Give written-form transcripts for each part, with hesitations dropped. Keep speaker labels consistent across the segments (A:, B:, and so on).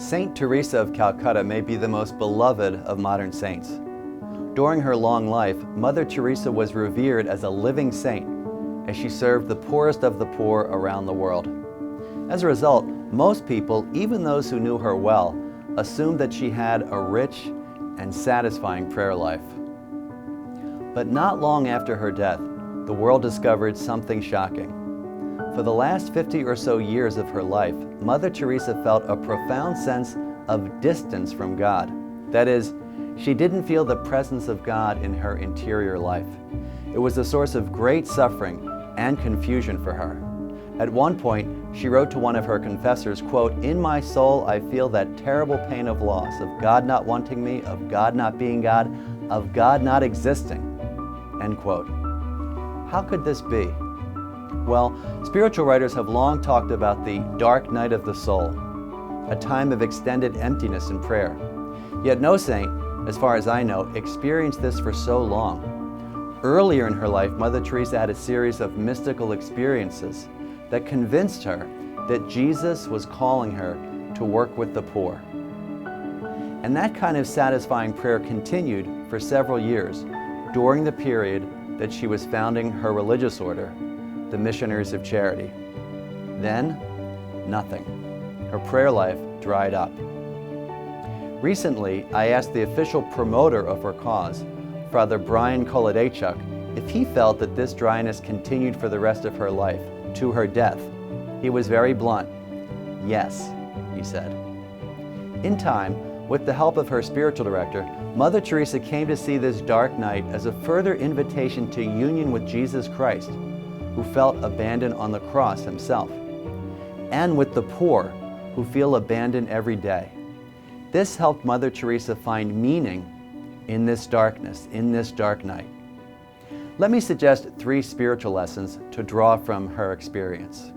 A: Saint Teresa of Calcutta may be the most beloved of modern saints. During her long life, Mother Teresa was revered as a living saint as she served the poorest of the poor around the world. As a result, most people, even those who knew her well, assumed that she had a rich and satisfying prayer life. But not long after her death, the world discovered something shocking. For the last 50 or so years of her life, Mother Teresa felt a profound sense of distance from God. That is, she didn't feel the presence of God in her interior life. It was a source of great suffering and confusion for her. At one point, she wrote to one of her confessors, quote, "In my soul I feel that terrible pain of loss, of God not wanting me, of God not being God, of God not existing," end quote. How could this be? Well, spiritual writers have long talked about the dark night of the soul, a time of extended emptiness in prayer. Yet no saint, as far as I know, experienced this for so long. Earlier in her life, Mother Teresa had a series of mystical experiences that convinced her that Jesus was calling her to work with the poor. And that kind of satisfying prayer continued for several years during the period that she was founding her religious order, the Missionaries of Charity. Then, nothing. Her prayer life dried up. Recently, I asked the official promoter of her cause, Father Brian Kolodechuk, if he felt that this dryness continued for the rest of her life, to her death. He was very blunt. "Yes," he said. In time, with the help of her spiritual director, Mother Teresa came to see this dark night as a further invitation to union with Jesus Christ, who felt abandoned on the cross himself, and with the poor, who feel abandoned every day. This helped Mother Teresa find meaning in this darkness, in this dark night. Let me suggest 3 spiritual lessons to draw from her experience.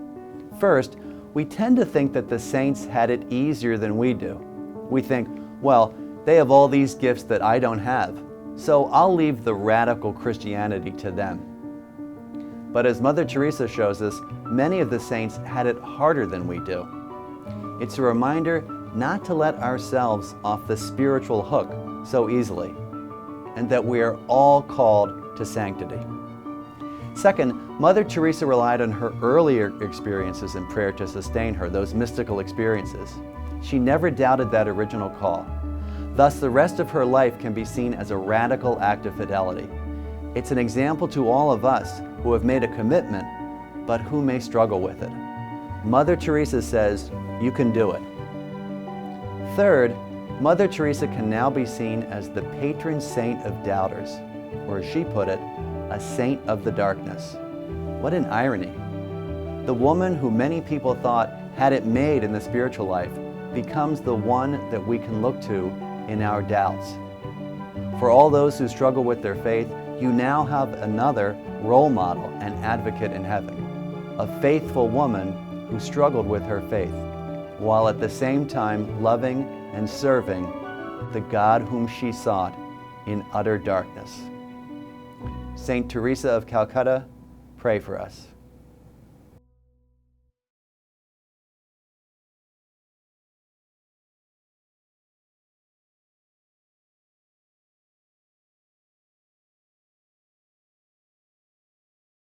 A: First, we tend to think that the saints had it easier than we do. We think, well, they have all these gifts that I don't have, so I'll leave the radical Christianity to them. But as Mother Teresa shows us, many of the saints had it harder than we do. It's a reminder not to let ourselves off the spiritual hook so easily, and that we are all called to sanctity. Second, Mother Teresa relied on her earlier experiences in prayer to sustain her, those mystical experiences. She never doubted that original call. Thus, the rest of her life can be seen as a radical act of fidelity. It's an example to all of us who have made a commitment, but who may struggle with it. Mother Teresa says, you can do it. Third, Mother Teresa can now be seen as the patron saint of doubters, or as she put it, a saint of the darkness. What an irony. The woman who many people thought had it made in the spiritual life becomes the one that we can look to in our doubts. For all those who struggle with their faith, you now have another role model and advocate in heaven, a faithful woman who struggled with her faith, while at the same time loving and serving the God whom she sought in utter darkness. Saint Teresa of Calcutta, pray for us.